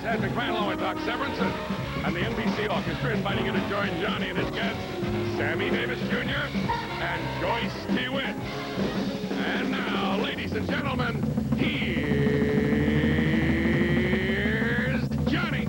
Ted McMahon and Doc Severinsen, and the NBC Orchestra inviting you to join Johnny and his guests, Sammy Davis Jr. and Joyce deWitt. And now, ladies and gentlemen, here's Johnny.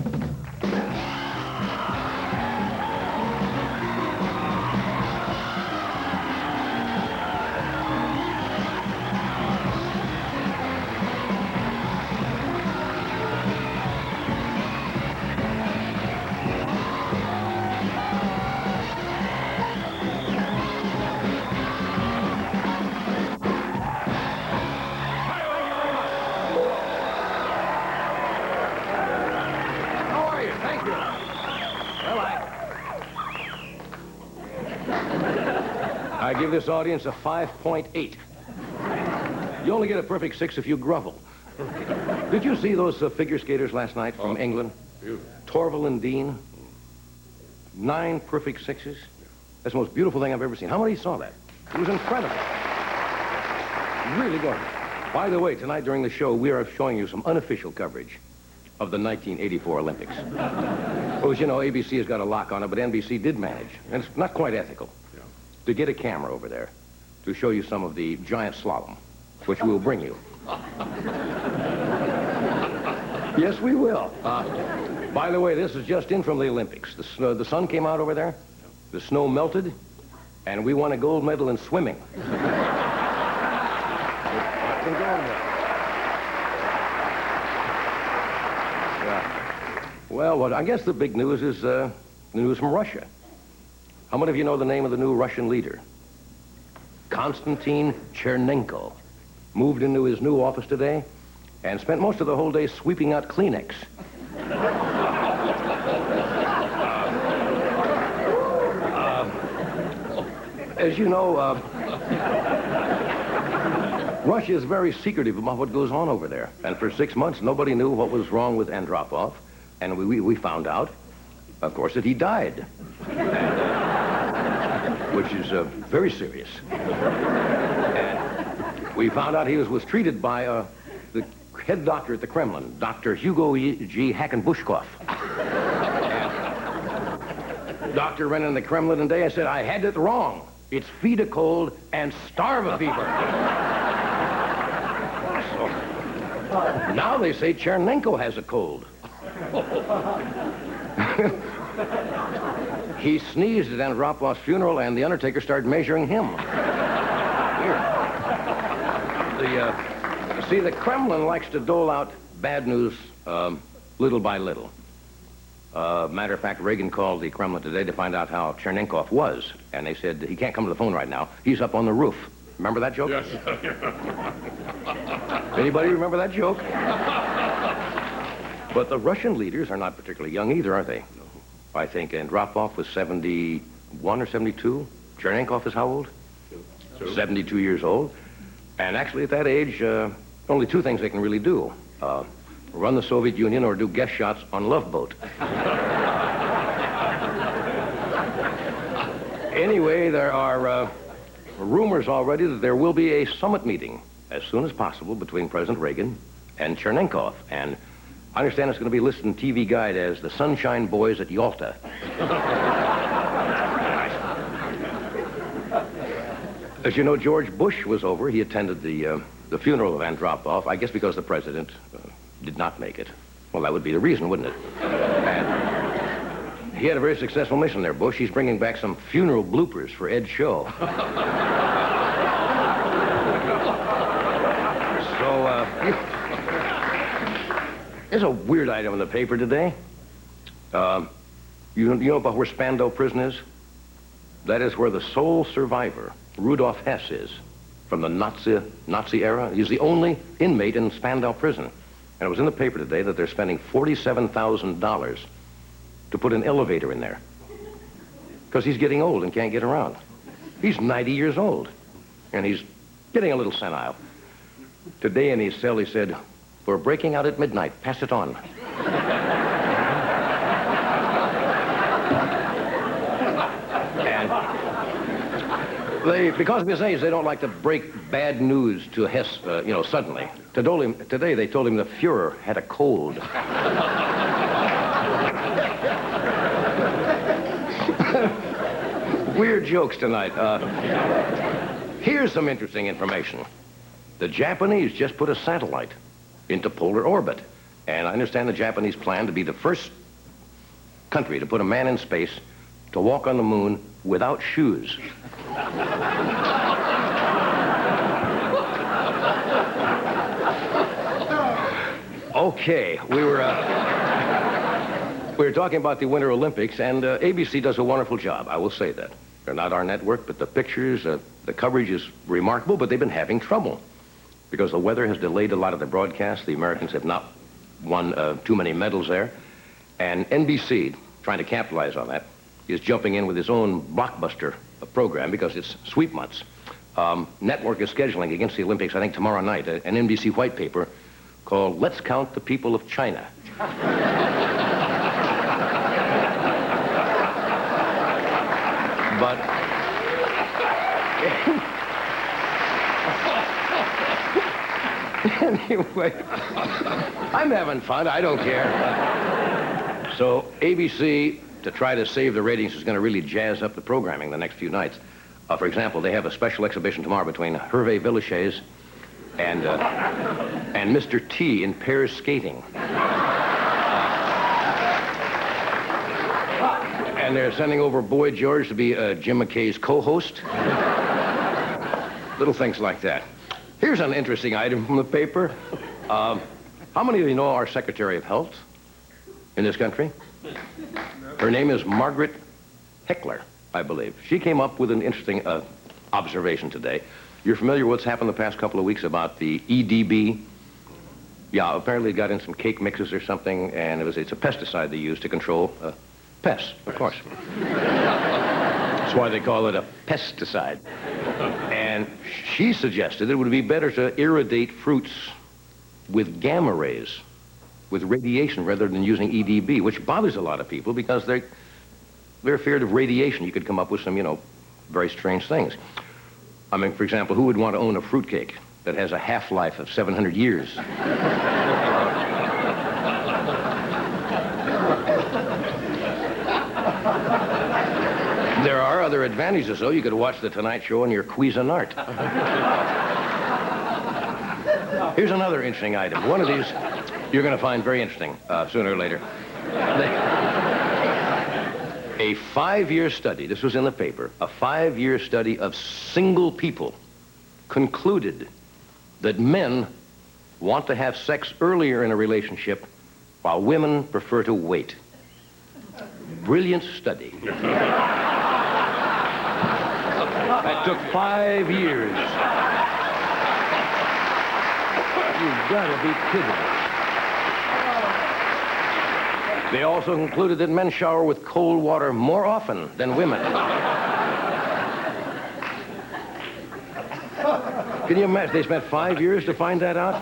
I give this audience a 5.8. You only get a perfect 6 if you grovel. Did you see those figure skaters last night from England? Torval and Dean. 9 perfect 6s. That's the most beautiful thing I've ever seen. How many saw that? It was incredible. Really gorgeous. By the way, tonight during the show, we are showing you some unofficial coverage of the 1984 Olympics. Well, as you know, ABC has got a lock on it, but NBC did manage, and it's not quite ethical, to get a camera over there to show you some of the giant slalom, which we'll bring you. Yes, we will. By the way, this is just in from the Olympics. The sun came out over there, the snow melted, and we won a gold medal in swimming. Well, I guess the big news is the news from Russia. How many of you know the name of the new Russian leader? Konstantin Chernenko. Moved into his new office today and spent most of the whole day sweeping out Kleenex. As you know, Russia is very secretive about what goes on over there. And for 6 months, nobody knew what was wrong with Andropov. And we found out, of course, that he died. Which is very serious. And we found out he was treated by the head doctor at the Kremlin, Dr. Hugo G. Hackenbushkov. And doctor ran in the Kremlin today and said, I had it wrong. It's feed a cold and starve a fever. So, now they say Chernenko has a cold. He sneezed at Andropov's funeral, and the undertaker started measuring him. See, the Kremlin likes to dole out bad news little by little. Matter of fact, Reagan called the Kremlin today to find out how Chernenkov was, and they said he can't come to the phone right now. He's up on the roof. Remember that joke? Yes. Anybody remember that joke? But the Russian leaders are not particularly young either, are they? I think Andropov was 71 or 72. Chernenkov is how old? 72 years old. And actually, at that age, only 2 things they can really do. Run the Soviet Union or do guest shots on Love Boat. Anyway, there are rumors already that there will be a summit meeting as soon as possible between President Reagan and Chernenkov. And I understand it's going to be listed in TV Guide as the Sunshine Boys at Yalta. As you know, George Bush was over. He attended the funeral of Andropov, I guess because the president did not make it. Well, that would be the reason, wouldn't it? And he had a very successful mission there, Bush. He's bringing back some funeral bloopers for Ed's show. There's a weird item in the paper today. You know about where Spandau Prison is? That is where the sole survivor, Rudolf Hess, is from the Nazi era. He's the only inmate in Spandau Prison. And it was in the paper today that they're spending $47,000 to put an elevator in there. Because he's getting old and can't get around. He's 90 years old. And he's getting a little senile. Today in his cell he said, "We're breaking out at midnight. Pass it on." And Because of his age, they don't like to break bad news to Hess, suddenly. Today, they told him the Fuhrer had a cold. Weird jokes tonight. Here's some interesting information. The Japanese just put a satellite into polar orbit. And I understand the Japanese plan to be the first country to put a man in space to walk on the moon without shoes. Okay, we were talking about the Winter Olympics, and ABC does a wonderful job, I will say that. They're not our network, but the pictures, the coverage is remarkable, but they've been having trouble because the weather has delayed a lot of the broadcasts. The Americans have not won too many medals there. And NBC, trying to capitalize on that, is jumping in with his own blockbuster program because it's sweep months. Network is scheduling against the Olympics, I think, tomorrow night, an NBC white paper called Let's Count the People of China. But anyway, I'm having fun. I don't care. So ABC, to try to save the ratings, is going to really jazz up the programming the next few nights. For example, they have a special exhibition tomorrow between Hervé Villechaize and Mr. T in pairs skating. And they're sending over Boy George to be Jim McKay's co-host. Little things like that. Here's an interesting item from the paper. How many of you know our Secretary of Health in this country? Her name is Margaret Heckler, I believe. She came up with an interesting observation today. You're familiar with what's happened the past couple of weeks about the EDB? Yeah, apparently it got in some cake mixes or something, and it's a pesticide they use to control pests, of course. That's why they call it a pesticide. And she suggested it would be better to irradiate fruits with gamma rays, with radiation, rather than using EDB, which bothers a lot of people because they're feared of radiation. You could come up with some, very strange things. I mean, for example, who would want to own a fruitcake that has a half-life of 700 years? There are other advantages, though. You could watch The Tonight Show on your Cuisinart. Here's another interesting item. One of these you're going to find very interesting sooner or later. A 5-year study, this was in the paper, a 5-year study of single people concluded that men want to have sex earlier in a relationship while women prefer to wait. Brilliant study. That took 5 years. You've got to be kidding. They also concluded that men shower with cold water more often than women. Can you imagine? They spent 5 years to find that out?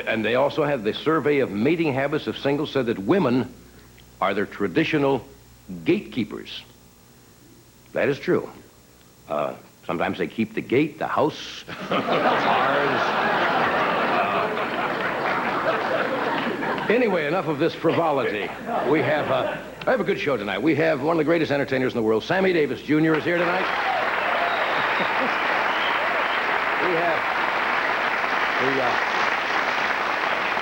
And they also had the survey of mating habits of singles said that women are their traditional gatekeepers. That is true. Sometimes they keep the gate, the house, cars. Anyway, enough of this frivolity. I have a good show tonight. We have one of the greatest entertainers in the world. Sammy Davis Jr. is here tonight. We have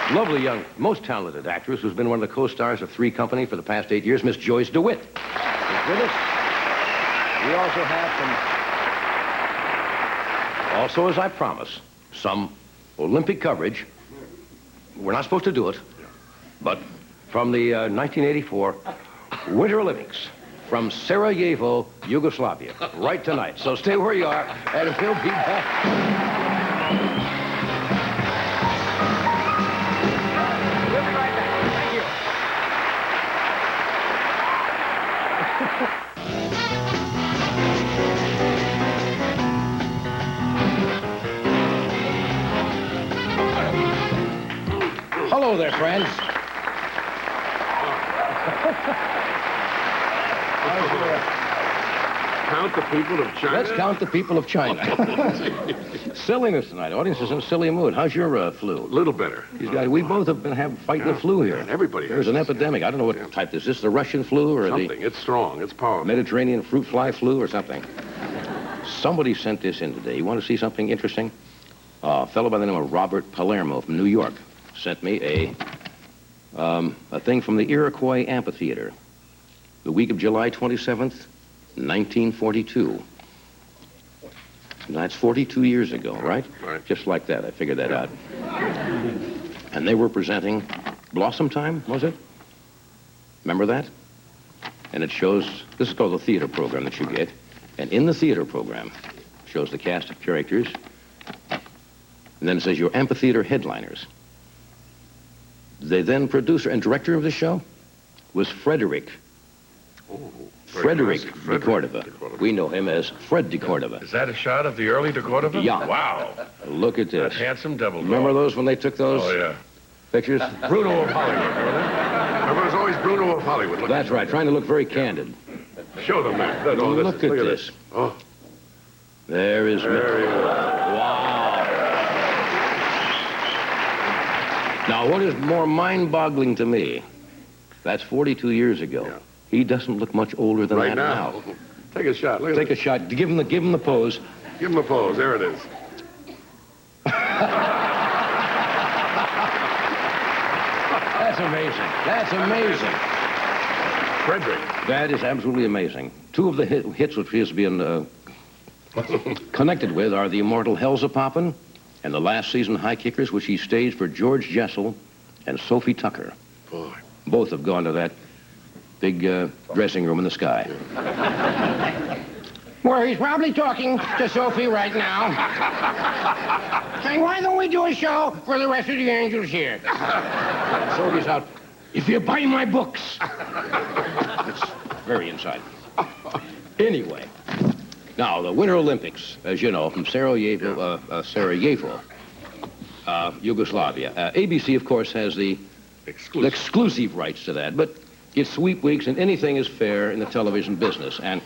the lovely young, most talented actress who's been one of the co-stars of Three's Company for the past 8 years, Miss Joyce deWitt. Is with us. We also have some, as I promised, some Olympic coverage. We're not supposed to do it, but from the 1984 Winter Olympics from Sarajevo, Yugoslavia, right tonight. So stay where you are, and we'll be back. We'll be right back. Thank you. Hello there, friends. count the people of China? Let's count the people of China. Silliness tonight. Audience is in a silly mood. How's your flu? A little better. These guys, we both have been fighting the flu here. And everybody There's has an this. epidemic. I don't know what type this is. Is this the Russian flu or Something. It's strong. It's the powerful. Mediterranean fruit fly flu or something? Somebody sent this in today. You want to see something interesting? A fellow by the name of Robert Palermo from New York sent me a thing from the Iroquois Amphitheater, the week of July 27th, 1942. That's 42 years ago, right? Right. Just like that. I figured that out. And they were presenting Blossom Time, was it? Remember that? And it shows, this is called the theater program that you get. And in the theater program, shows the cast of characters. And then it says your amphitheater headliners. The then producer and director of the show was Frederick. Oh, Frederick de Frederick Cordova. de Cordova. We know him as Fred de Cordova. Is that a shot of the early de Cordova? Yeah. Wow. Look at That this. handsome devil dog. Remember those when they took those Oh, yeah. pictures? Bruno of Hollywood. Remember that? Remember, it was always Bruno of Hollywood. Look, That's right, trying to look very candid. show them that. Look at this. Oh, There is... there you go. Wow. Now, what is more mind-boggling to me, that's 42 years ago. Yeah. He doesn't look much older than Right that now. Take a shot. Look at Take a shot. Give him the pose. Give him a pose. There it is. That's amazing. That's amazing. Frederick. That is absolutely amazing. Two of the hits which he has been connected with are the immortal Hell's a Poppin' and the last season High Kickers, which he staged for George Jessel and Sophie Tucker. Boy. Both have gone to that big dressing room in the sky. Well, he's probably talking to Sophie right now. Saying, why don't we do a show for the rest of the angels here? Sophie's out. If you buy my books. It's very inside. Anyway, now the Winter Olympics, as you know, from Sarajevo, Yugoslavia. ABC, of course, has the exclusive rights to that, but it's sweep weeks and anything is fair in the television business. And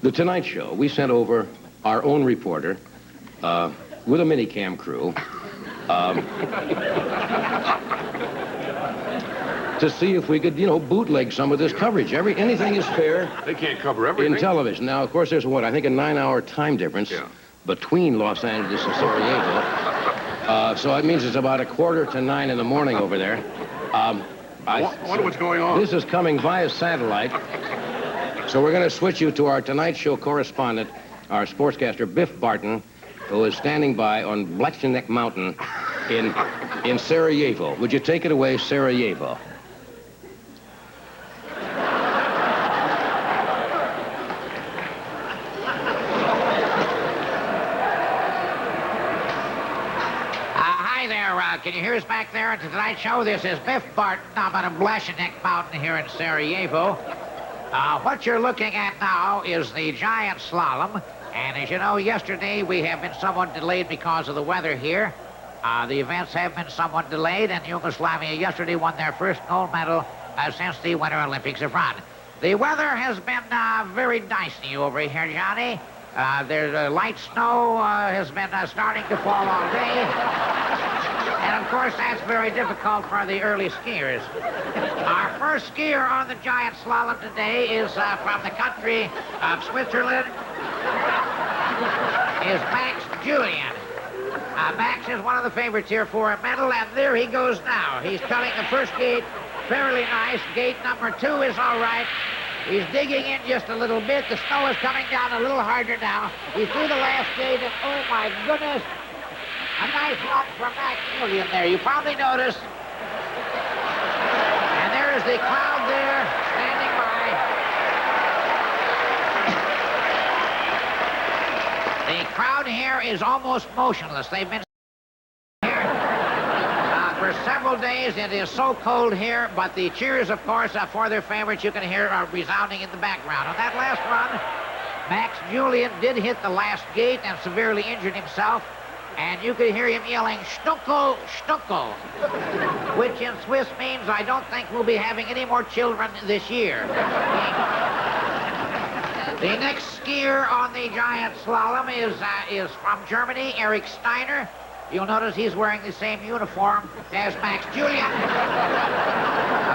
The Tonight Show, we sent over our own reporter with a minicam crew to see if we could, bootleg some of this coverage. Anything is fair They can't cover everything. in television. Now, of course, there's I think a 9-hour time difference between Los Angeles and Sarajevo. So that means it's about 8:45 in the morning over there. I wonder what's going on. This is coming via satellite. So we're going to switch you to our Tonight Show correspondent, our sportscaster, Biff Barton, who is standing by on Blackjack Mountain in Sarajevo. Would you take it away, Sarajevo? Hi there. Can you hear us back there at the Tonight Show? This is Biff Barton. I'm on a Blackjack Mountain here in Sarajevo. What you're looking at now is the giant slalom. And as you know, yesterday we have been somewhat delayed because of the weather here. The events have been somewhat delayed, and Yugoslavia yesterday won their first gold medal since the Winter Olympics have run. The weather has been very nice to you over here, Johnny. There's light snow has been starting to fall all day. And, of course, that's very difficult for the early skiers. Our first skier on the giant slalom today is from the country of Switzerland, is Max Julian. Max is one of the favorites here for a medal, and there he goes now. He's cutting the first gate fairly nice. Gate number 2 is all right. He's digging in just a little bit. The snow is coming down a little harder now. He's through the last gate, and oh, my goodness, a nice run from Max Julian there. You probably noticed. And there is the crowd there standing by. The crowd here is almost motionless. They've been here for several days. It is so cold here, but the cheers, of course, for their favorites, you can hear are resounding in the background. On that last run, Max Julian did hit the last gate and severely injured himself. And you could hear him yelling, "Stucco, Stucco," which in Swiss means, I don't think we'll be having any more children this year. The next skier on the giant slalom is from Germany, Eric Steiner. You'll notice he's wearing the same uniform as Max Julian.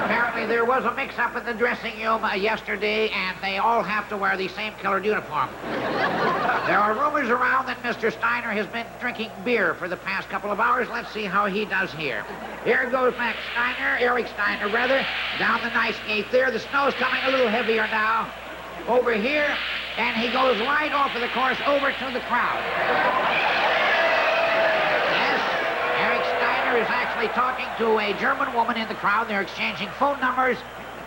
Apparently there was a mix-up in the dressing room yesterday, and they all have to wear the same colored uniform. There are rumors around that Mr. Steiner has been drinking beer for the past couple of hours. Let's see how he does here. Here goes Max Steiner, Eric Steiner, rather, down the nice gate there. The snow's coming a little heavier now. Over here, and he goes right off of the course over to the crowd. Eric Steiner is actually talking to a German woman in the crowd. They're exchanging phone numbers.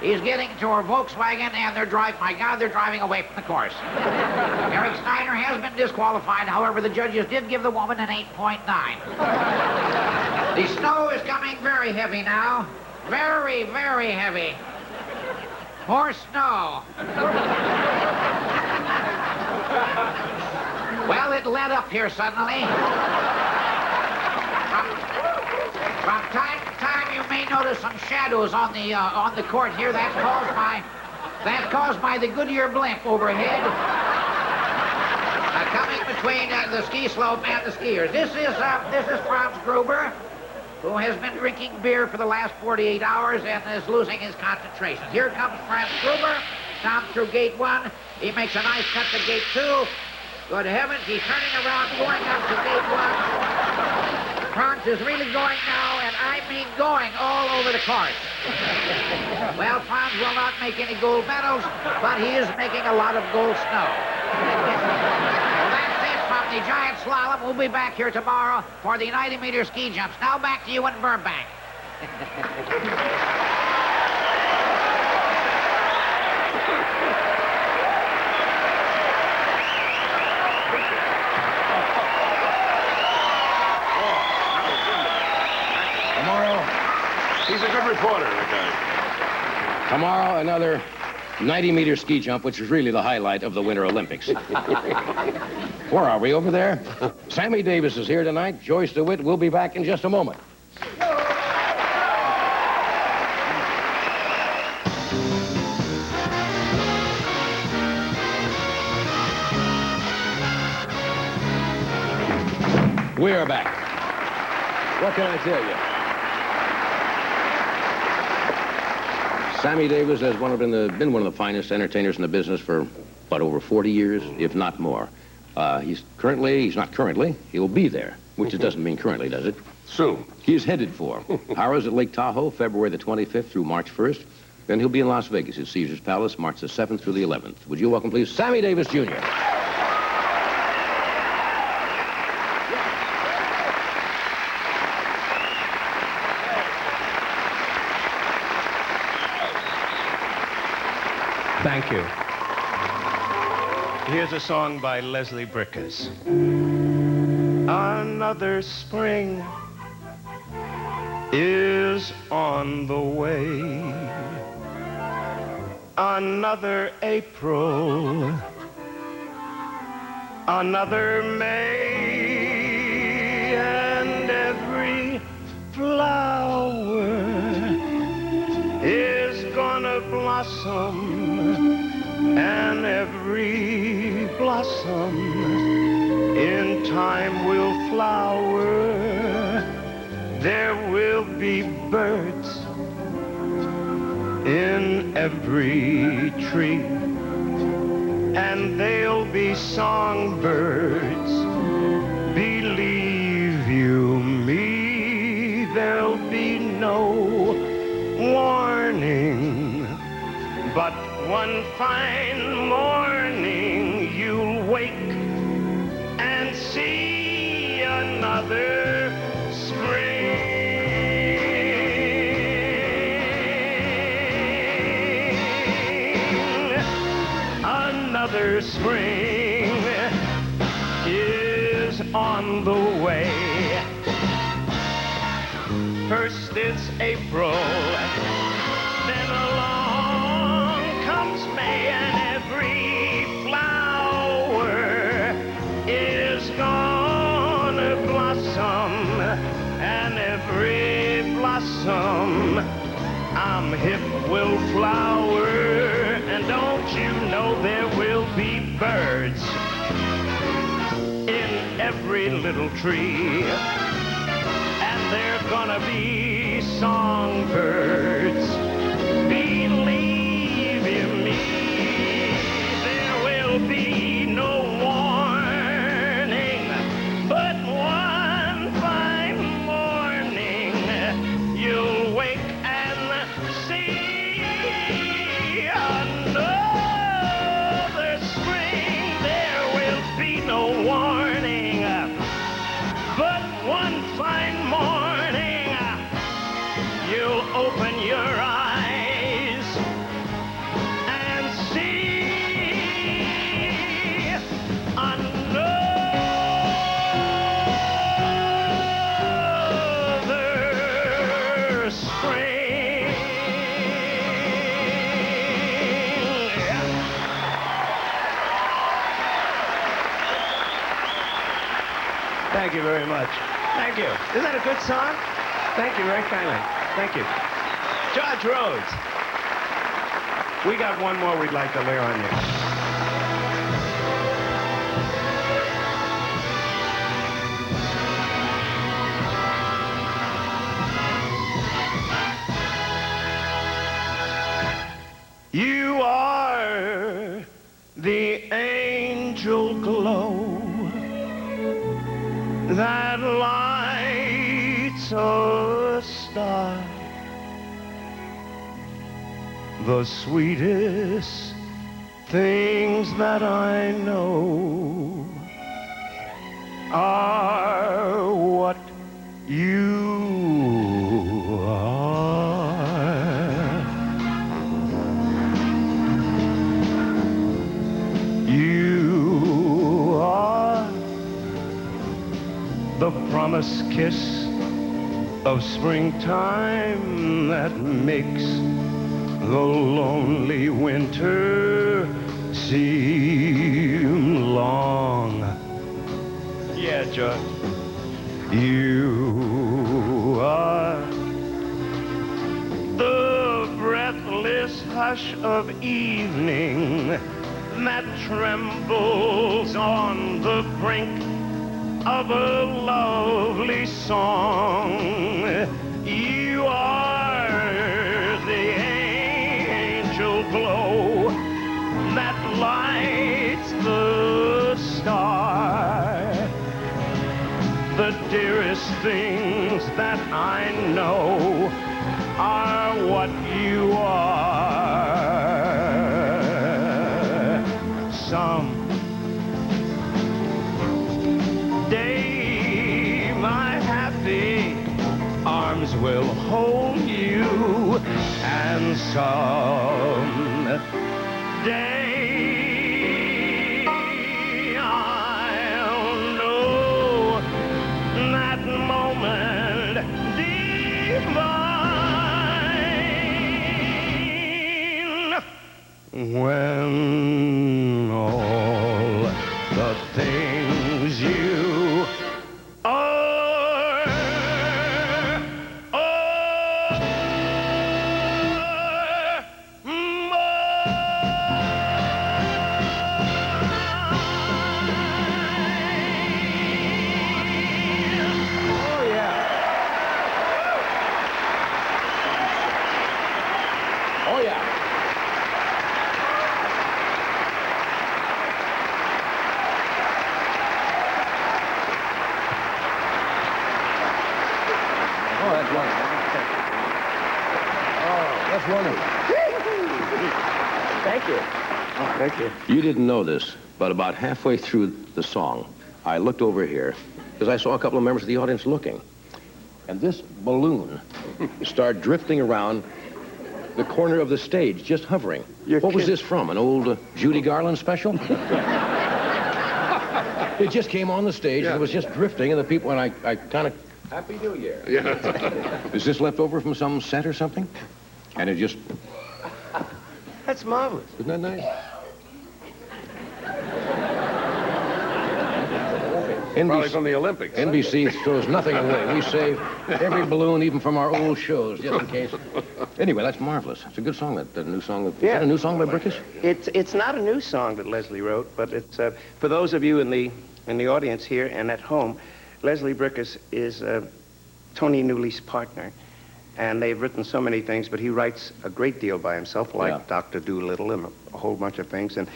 He's getting to her Volkswagen, and they're driving away from the course. Eric Steiner has been disqualified. However, the judges did give the woman an 8.9. The snow is coming very heavy now. Very, very heavy. More snow. Well, it let up here suddenly. From time to time, you may notice some shadows on the court here. That's caused by the Goodyear blimp overhead, coming between the ski slope and the skiers. This is Franz Gruber, who has been drinking beer for the last 48 hours and is losing his concentration. Here comes Franz Gruber down through gate 1. He makes a nice cut to gate 2. Good heavens, he's turning around, going up to gate 1. Franz is really going now, and I mean going all over the course. Well, Franz will not make any gold medals, but he is making a lot of gold snow. Well, that's it from the giant slalom. We'll be back here tomorrow for the 90-meter ski jumps. Now back to you in Burbank. He's a good reporter, that guy. Tomorrow, another 90-meter ski jump, which is really the highlight of the Winter Olympics. Where are we, over there? Sammy Davis is here tonight. Joyce deWitt will be back in just a moment. We are back. What can I tell you? Sammy Davis has been one of the finest entertainers in the business for, over 40 years, if not more. He's not currently, he'll be there, which it doesn't mean currently, does it? Soon. He's headed for Hours at Lake Tahoe, February the 25th through March 1st. Then he'll be in Las Vegas at Caesar's Palace, March the 7th through the 11th. Would you welcome, please, Sammy Davis Jr. Thank you. Here's a song by Leslie Bricusse. Another spring is on the way. Another April. Another May. And every flower is gonna blossom. And every blossom in time will flower. There will be birds in every tree, and they'll be songbirds. Believe you me, there'll be no warning, but one fine morning you'll wake and see another spring. Another spring is on the way. First it's April, then along comes May, and every flower is gonna blossom, and every blossom I'm hip will flower. And don't you know there will be birds in every little tree. And they're gonna be songbirds. Believe in me, there will be no warning, but one fine morning you'll wake and see another spring. There will be no warning, but one fine morning you'll open your eyes and see another spring. Thank you very much. Thank you. Isn't that a good song? Thank you very kindly. Thank you. George Rhodes. We got one more we'd like to lay on you. You are the angel glow that lights a star, the sweetest things that I know are what you are. You are the promised kiss of springtime that makes the lonely winter seem long. Yeah, George. You are the breathless hush of evening that trembles on the brink of a lovely song. You are the angel glow that lights the star. The dearest things that I know are what you are. Some day my happy arms will hold you, and some day I'll know that moment divine when all the things you are Oh, yeah. Oh, yeah. Oh, that's wonderful. Oh, that's wonderful. Thank you. Oh, thank you. You didn't know this, but about halfway through the song, I looked over here because I saw a couple of members of the audience looking. And this balloon started drifting around the corner of the stage, just hovering. What was this from? An old Judy Garland special? It just came on the stage and it was just drifting, and the people, and I kind of, Happy New Year. Yeah. Is this left over from some set or something? And it just... That's marvelous. Isn't that nice? Probably from the Olympics. NBC throws nothing away. We save every balloon, even from our old shows, just in case. Anyway, that's marvelous. It's a good song, that new song. Is that a new song by Brickus? It's not a new song that Leslie wrote, but it's for those of you in the audience here and at home. Leslie Brickus is Tony Newley's partner, and they've written so many things, but he writes a great deal by himself, like Dr. Doolittle and a whole bunch of things. And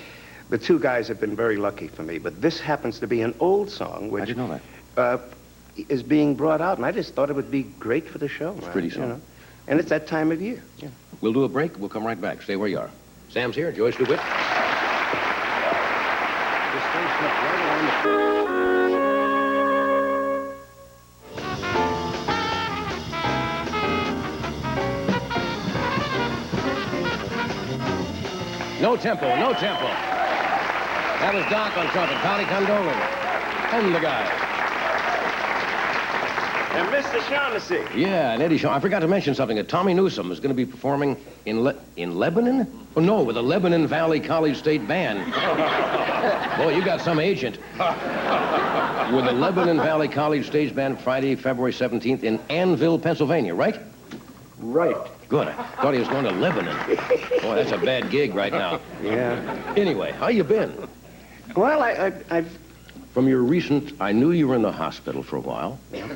the two guys have been very lucky for me, but this happens to be an old song, which I didn't know that. Is being brought out, and I just thought it would be great for the show. It's pretty song. You know? And it's that time of year. Yeah. We'll do a break. We'll come right back. Stay where you are. Sam's here. Joyce deWitt. Just stay stuck right around the... No tempo, no tempo. That was Doc on trumpet, Connie Condolan, and the guy. And Mr. Shaughnessy. Yeah, and Eddie Shaw. I forgot to mention something. That Tommy Newsom is going to be performing in Lebanon? Oh, no, with the Lebanon Valley College State Band. Boy, you got some agent. With the Lebanon Valley College Stage Band Friday, February 17th in Annville, Pennsylvania, right? Right. Good. I thought he was going to Lebanon. Boy, that's a bad gig right now. Yeah. Anyway, how you been? Well, I've... From your recent... I knew you were in the hospital for a while. Yeah.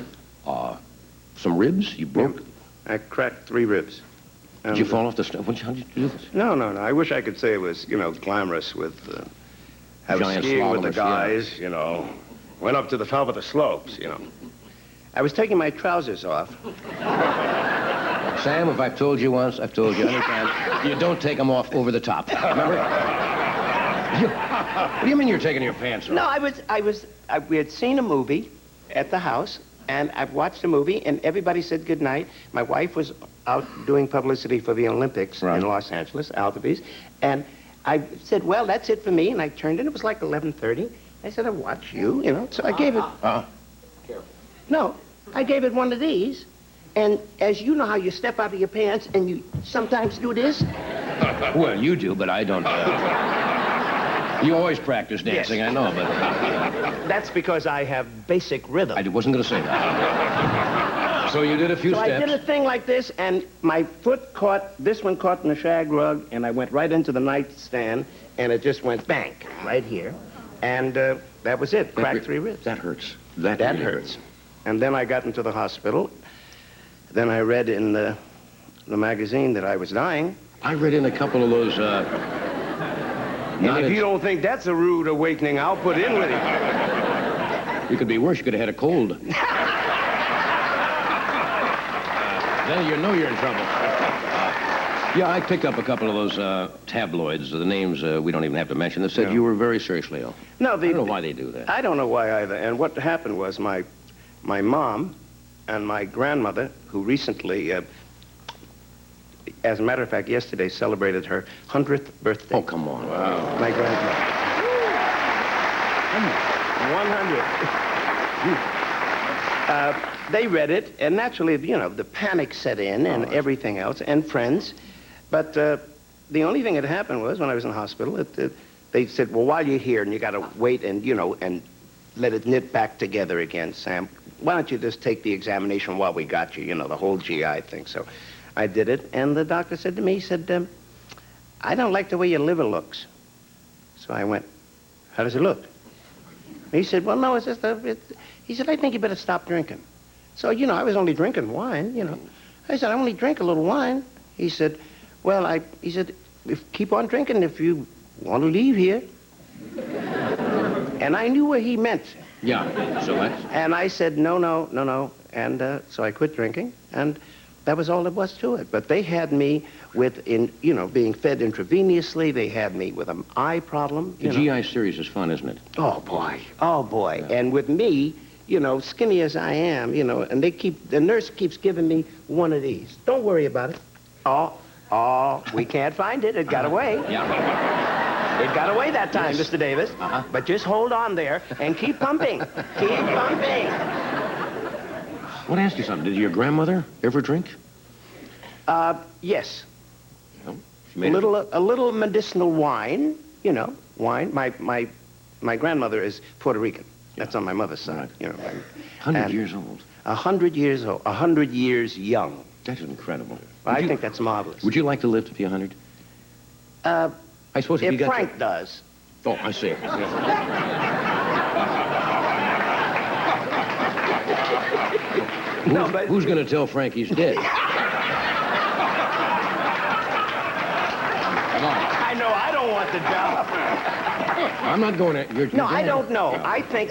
Some ribs? You broke? I cracked 3 ribs. Did you fall off the step? How did you do this? No. I wish I could say it was, glamorous with... I was Giant skiing with the slalomers, guys, Went up to the top of the slopes, I was taking my trousers off. Sam, if I've told you once, I've told you anytime, you don't take them off over the top. Remember? What do you mean you're taking your pants off? No, we had seen a movie at the house, and I've watched a movie, and everybody said goodnight. My wife was out doing publicity for the Olympics in Los Angeles, Altarpiece, and I said, well, that's it for me, and I turned in. It was like 11:30. I said, I'll watch you, So I gave it... Careful. No, I gave it one of these, and as you know how you step out of your pants and you sometimes do this? Well, you do, but I don't. You always practice dancing, Yes. I know, but... That's because I have basic rhythm. I wasn't going to say that. So you did a few So steps. I did a thing like this, and my foot this one caught in the shag rug, and I went right into the nightstand, and it just went bang, right here. And that was it, cracked 3 ribs. That hurts. That really hurts. And then I got into the hospital. Then I read in the magazine that I was dying. I read in a couple of those, And if you don't think that's a rude awakening, I'll put in with it. You could be worse. You could have had a cold. Then you know you're in trouble. Yeah, I picked up a couple of those tabloids, the names we don't even have to mention, that said you were very seriously ill. No, I don't know why they do that. I don't know why either. And what happened was my mom and my grandmother, who recently, as a matter of fact, yesterday celebrated her 100th birthday. Oh, come on. Wow. My grandmother. 100. They read it, and naturally, the panic set in and everything else, and friends. But the only thing that happened was when I was in the hospital, they said, well, while you're here and you got to wait and, and let it knit back together again, Sam, why don't you just take the examination while we got you, the whole GI thing. So I did it, and the doctor said to me, he said, I don't like the way your liver looks. So I went, how does it look? He said, well, no, it's just he said, I think you better stop drinking. So, I was only drinking wine, I said, I only drink a little wine. He said, well, he said, keep on drinking if you want to leave here. And I knew what he meant. Yeah, so that's... And I said, no. And so I quit drinking, and that was all there was to it. But they had me with, being fed intravenously. They had me with an eye problem. The GI series is fun, isn't it? Oh, boy. Yeah. And with me, skinny as I am, and the nurse keeps giving me one of these. Don't worry about it. Oh, we can't find it. It got away. Yeah. It got away that time, Mr. Davis. But just hold on there and keep pumping. Keep pumping. I want to ask you something. Did your grandmother ever drink? Yes. No? A little medicinal wine, wine. My grandmother is Puerto Rican. That's on my mother's side. Right. You know. 100 years old. 100 years old. 100 years young. That's incredible. I think that's marvelous. Would you like to live to be 100? I suppose if you If got Frank does. Oh, I see. No, but Who's going to tell Frank he's dead? Come on. I know I don't want the job. I'm not going to. You're No, I dead. don't know. I think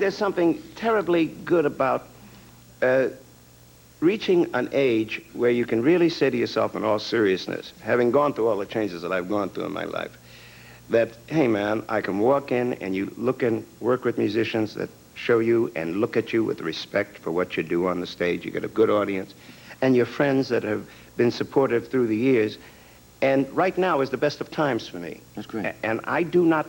there's something terribly good about reaching an age where you can really say to yourself in all seriousness, having gone through all the changes that I've gone through in my life, that, hey, man, I can walk in and you look and work with musicians that show you and look at you with respect for what you do on the stage. You get a good audience. And your friends that have been supportive through the years. And right now is the best of times for me. That's great. And I do not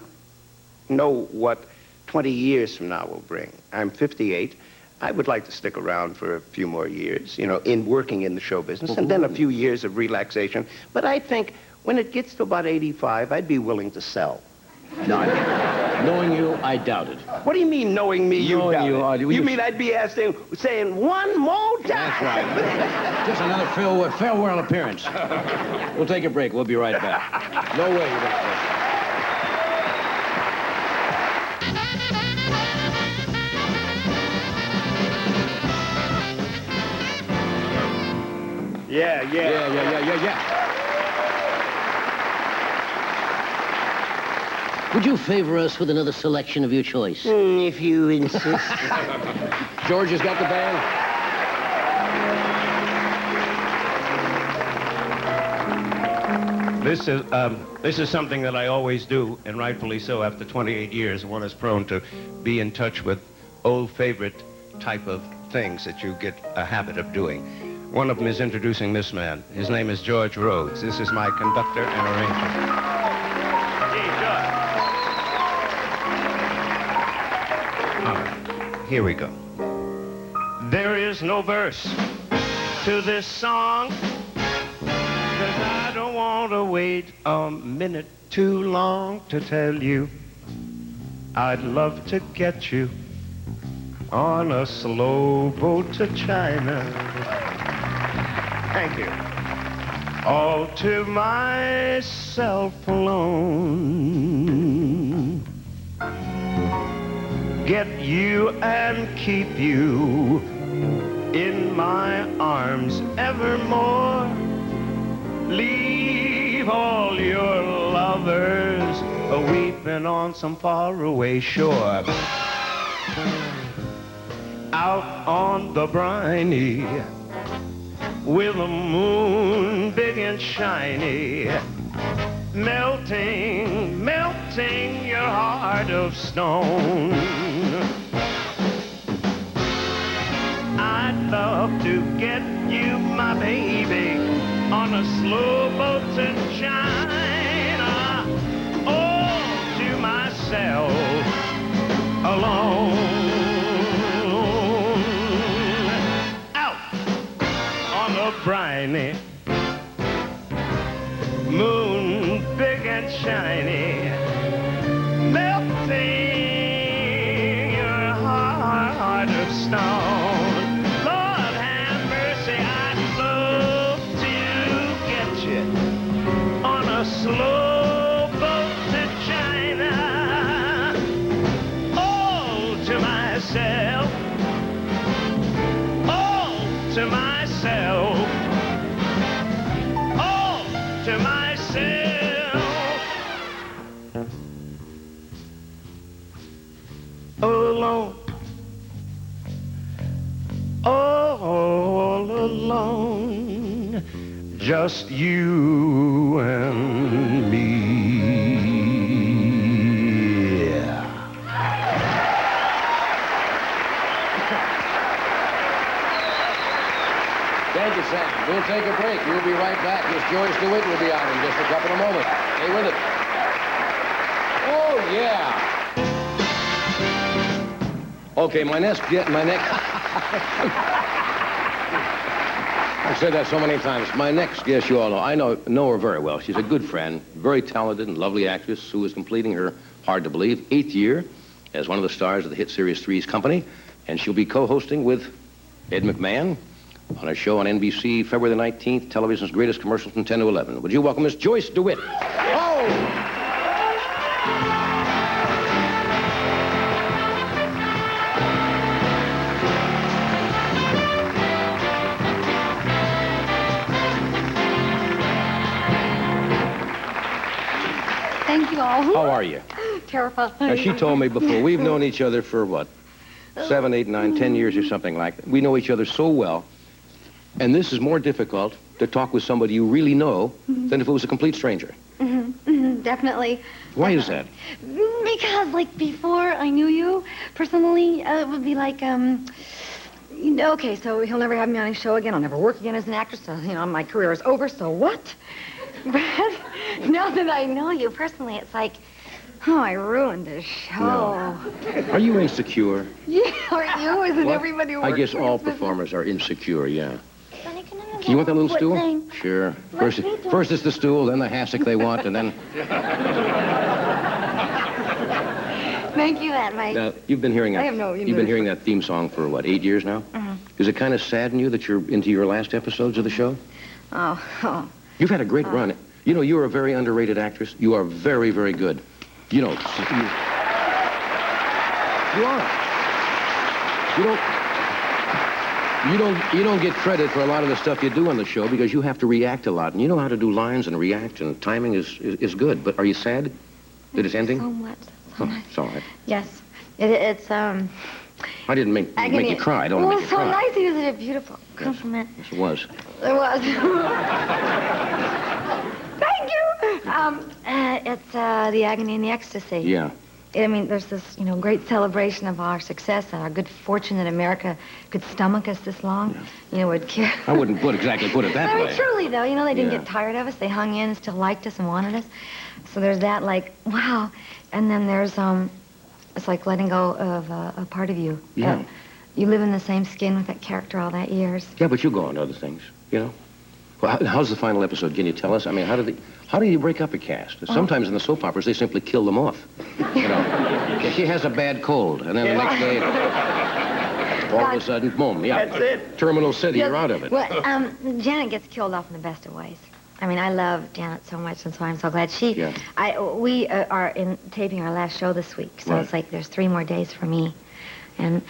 know what 20 years from now will bring. I'm 58. I would like to stick around for a few more years, you know, in working in the show business, and then a few years of relaxation. But I think when it gets to about 85, I'd be willing to sell. No, knowing you, I doubt it. What do you mean, knowing me, you Knowing doubt you, it? you You mean I'd be saying one more time? That's right. Just another farewell appearance. We'll take a break. We'll be right back. No way you're going to. Yeah. Would you favor us with another selection of your choice? If you insist. George has got the band. This is something that I always do, and rightfully so. After 28 years, one is prone to be in touch with old favorite type of things that you get a habit of doing. One of them is introducing this man. His name is George Rhodes. This is my conductor and arranger. Hey, George. All right, here we go. There is no verse to this song, 'cause I don't want to wait a minute too long to tell you. I'd love to get you on a slow boat to China. Thank you. All to myself alone. Get you and keep you in my arms evermore. Leave all your lovers a-weeping on some faraway shore. Out on the briny, with a moon big and shiny, melting your heart of stone. I'd love to get you, my baby, on a slow boat to China, all to myself alone. Briny, moon big and shiny, melting your heart of stone. Lord have mercy, I'd love to get you on a slow boat to China, all to myself, all to myself. To myself alone, all alone, just you and me. Thank you, Sam. We'll take a break. We'll be right back. Miss Joyce deWitt will be out in just a couple of moments. Stay with it. Oh, yeah. Okay, my next... I've said that so many times. My next guest, you all know. I know her very well. She's a good friend, very talented and lovely actress who is completing her, hard to believe, 8th year as one of the stars of the hit series Three's Company, and she'll be co-hosting with Ed McMahon on a show on NBC February the 19th, television's greatest commercials from 10 to 11. Would you welcome Miss Joyce deWitt? Oh! Thank you all. How are you? Terrified. Now, she told me before, we've known each other for, what, 7, 8, 9, 10 years or something like that. We know each other so well, and this is more difficult to talk with somebody you really know than if it was a complete stranger. Definitely. Why is that? Because, like, before I knew you personally, it would be like, okay, so he'll never have me on his show again. I'll never work again as an actress. So, my career is over, so what? But now that I know you personally, it's like, oh, I ruined his show. No. Are you insecure? Yeah, are you? Isn't everybody I guess all performers are insecure, yeah. You want that little stool? Thing? Sure. First it's the stool, then the hassock they want, and then... Thank you, Aunt Mike. Now, you've been hearing that. I have no... You've been hearing that theme song for, what, 8 years now? Does it kind of sadden you that you're into your last episodes of the show? Oh. You've had a great run. You know, you're a very underrated actress. You are very, very good. You know, you are. You don't get credit for a lot of the stuff you do on the show because you have to react a lot, and you know how to do lines and react, and timing is good. But are you sad that it's ending? So much. It's all right. Yes, it's I didn't make you cry. I don't make you cry. Well, so nice. It was a beautiful compliment. Yes, it was. It was. Thank you. It's the agony and the ecstasy. Yeah. I mean, there's this, great celebration of our success and our good fortune that America could stomach us this long. Yeah. Would care. I wouldn't exactly put it that way. I mean, truly, though, they didn't get tired of us. They hung in, still liked us and wanted us. So there's that, like, wow. And then there's, it's like letting go of a part of you. Yeah. You live in the same skin with that character all that years. Yeah, but you go on to other things, Well, how's the final episode? Can you tell us? I mean, how do you break up a cast? Sometimes in the soap operas, they simply kill them off. She has a bad cold, and then the next day, all of a sudden, boom, That's it. Terminal City, you're out of it. Well, Janet gets killed off in the best of ways. I mean, I love Janet so much, and so I'm so glad we are in taping our last show this week, so It's like there's 3 more days for me. And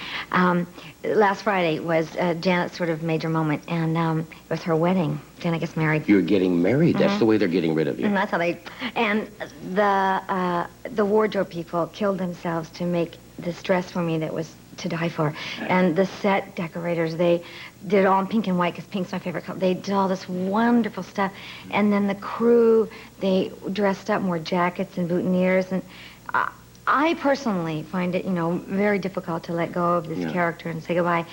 last Friday was Janet's sort of major moment, and it was her wedding. Janet gets married. You're getting married? That's the way they're getting rid of you. And that's how they... And the wardrobe people killed themselves to make this dress for me that was to die for. And the set decorators, they did it all in pink and white, because pink's my favorite color. They did all this wonderful stuff. And then the crew, they dressed up, wore jackets and boutonnieres, and... I personally find it, very difficult to let go of this character and say goodbye.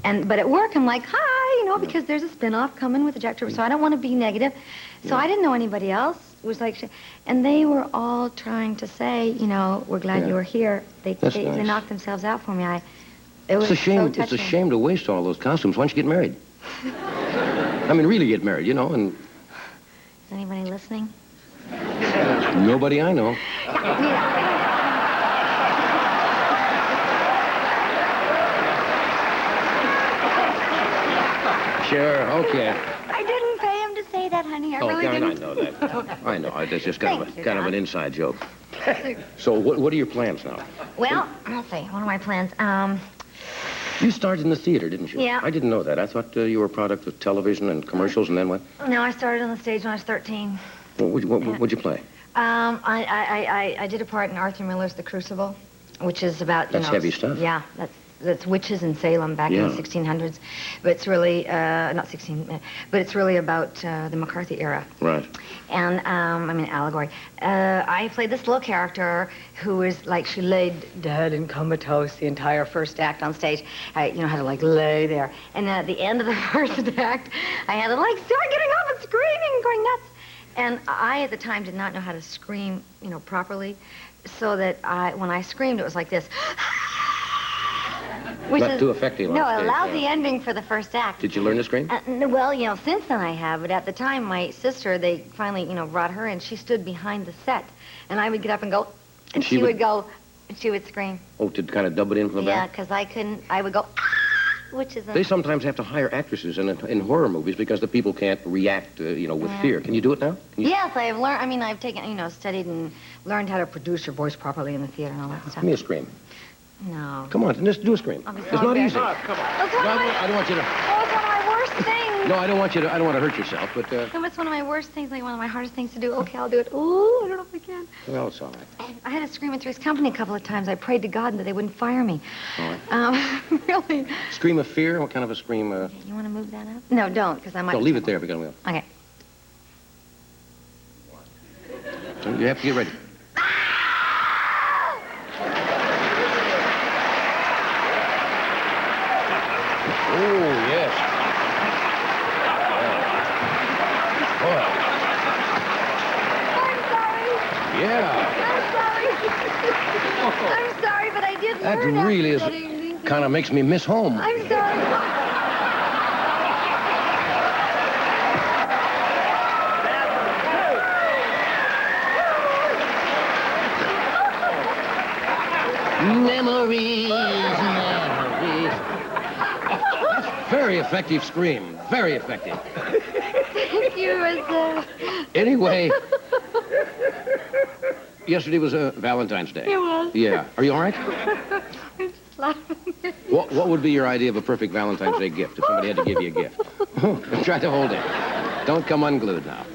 But at work, I'm like, hi, because there's a spin-off coming with the Jack Tripper, so I don't want to be negative. So I didn't know anybody else. It was like, and they were all trying to say, we're glad you were here. They knocked themselves out for me. It was it's a shame. So touching. It's a shame to waste all those costumes. Why don't you get married? I mean, really get married, and... Is anybody listening? Nobody I know. Sure, okay. I didn't pay him to say that, honey. I really didn't. I know that. I know. It's just kind of an inside joke. So what are your plans now? Well, let's see. What are my plans? You started in the theater, didn't you? Yeah. I didn't know that. I thought you were a product of television and commercials, and then what? No, I started on the stage when I was 13. What'd you play? I did a part in Arthur Miller's The Crucible, which is about, That's heavy stuff. Yeah, that's witches in Salem back in the 1600s. But it's really, but it's really about the McCarthy era. Right. And, allegory. I played this little character who was like, she laid dead and comatose the entire first act on stage. I, had to like lay there. And then at the end of the first act, I had to like start getting up and screaming and going nuts. And I, at the time, did not know how to scream, properly. So that when I screamed, it was like this. Which Not too effective on No, stage, a lousy ending for the first act. Did you learn to scream? Well, since then I have. But at the time, my sister, they finally, brought her in. She stood behind the set. And I would get up and go, and she would go, She would scream. Oh, to kind of dub it in from the Yeah, back? because I couldn't. I would go, which is. They sometimes have to hire actresses in horror movies because the people can't react, with fear. Can you do it now? Yes, I've learned. I mean, I've taken, studied and learned how to produce your voice properly in the theater and all that stuff. Give me a scream. No. Come on, just do a scream. I'll be It's so not easy. embarrassed. Come on. That's one No, of my, I don't want you to. oh, it's one of my worst things. No, I don't want to hurt yourself, but, No, it's one of my worst things, like one of my hardest things to do. Okay, I'll do it. Ooh, I don't know if I can. well, it's all right. I had to scream at Three's Company a couple of times. I prayed to God that they wouldn't fire me. All right. Really. Scream of fear? What kind of a scream? You want to move that up? No, don't, because I might. No, leave it there if you're going to. Okay. So you have to get ready. Oh, yes. I'm sorry. Yeah. I'm sorry, but I did That learn really is after that evening. kind of makes me miss home. I'm sorry. Memories, memories. Very effective scream. Very effective. Thank you, Anyway, yesterday was Valentine's Day. It was. Yeah. Are you all right? I'm just laughing. What would be your idea of a perfect Valentine's Day gift if somebody had to give you a gift? Try to hold it. Don't come unglued now.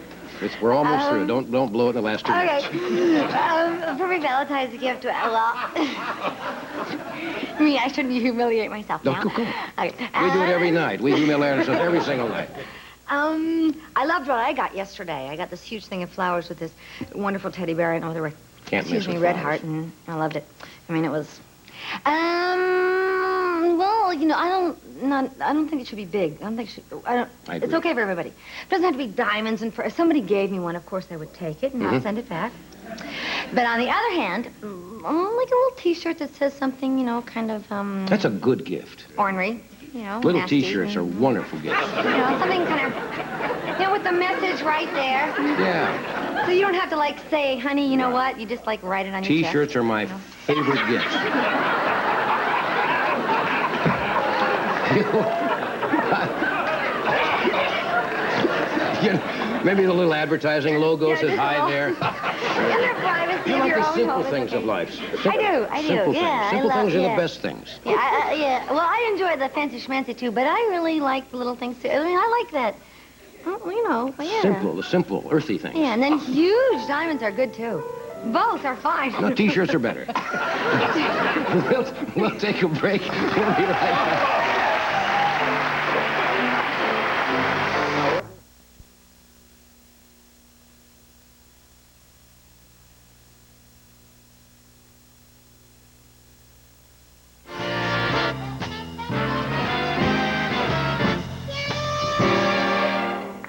We're almost through. Don't blow it in the last 2 minutes. Okay. For my Valentine's gift, well, I mean, I shouldn't humiliate myself No, now. come on. Okay. We do it every night. We humiliate ourselves every single night. I loved what I got yesterday. I got this huge thing of flowers with this wonderful teddy bear. I know there were, Can't miss with red flowers. heart, and I loved it. I mean, it was. Well, I don't think it should be big. I I It's agree. okay for everybody. It doesn't have to be diamonds. And if somebody gave me one, of course I would take it and not send it back. But on the other hand, like a little T-shirt that says something, kind of That's a good gift. ornery, Little nasty, T-shirts are and, wonderful gifts. something kind of, with the message right there. Yeah. So you don't have to say, honey, you know what? You just write it on your chest. T-shirts are my favorite gifts. Maybe the little advertising logo Yeah, says just hi a there. And their privacy You of like your the own simple home. things of life. I do. Simple Yeah, things. Simple I love, things are yeah. the best things. Yeah. Well, I enjoy the fancy schmancy too, but I really like the little things too. I mean, I like that. Yeah. The simple, earthy things. Yeah, and then huge diamonds are good too. Both are fine. No, T-shirts are better. we'll take a break. We'll be right back.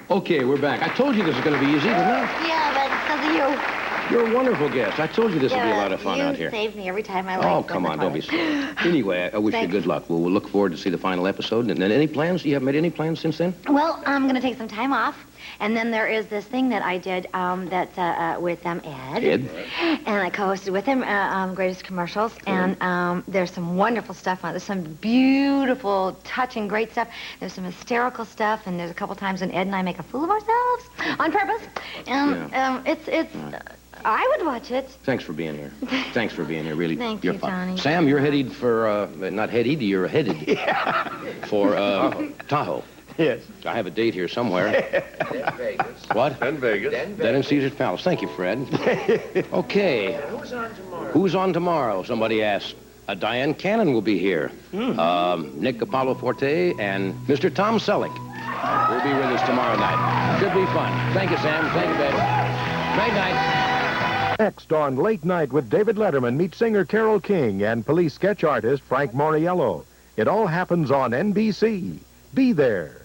Okay, we're back. I told you this was going to be easy, didn't I? Yeah, but because of you. You're a wonderful guest. I told you this would be a lot of fun out here. You save me every time I Oh, come on, don't be silly. Anyway, I wish you Thanks. good luck. We'll look forward to see the final episode. And then any plans? You haven't made any plans since then? Well, I'm going to take some time off. And then there is this thing that I did that's with Ed. Ed? And I co-hosted with him, Greatest Commercials. And there's some wonderful stuff on it. There's some beautiful, touching, great stuff. There's some hysterical stuff. And there's a couple times when Ed and I make a fool of ourselves on purpose. It's I would watch it. Thanks for being here. Thanks for being here. Really, Thank you're you, fun. Johnny. Sam, you're headed for, not headed, you're headed for Tahoe. Yes. I have a date here somewhere. What? In Vegas. Then in Caesar's Palace. Thank you, Fred. Okay. Who's on tomorrow? Who's on tomorrow? Somebody asked. Diane Cannon will be here. Nick Apollo Forte and Mr. Tom Selleck will be with us tomorrow night. Should be fun. Thank you, Sam. Thank you, baby. Great night. Next on Late Night with David Letterman, meet singer Carole King and police sketch artist Frank Moriello. It all happens on NBC. Be there.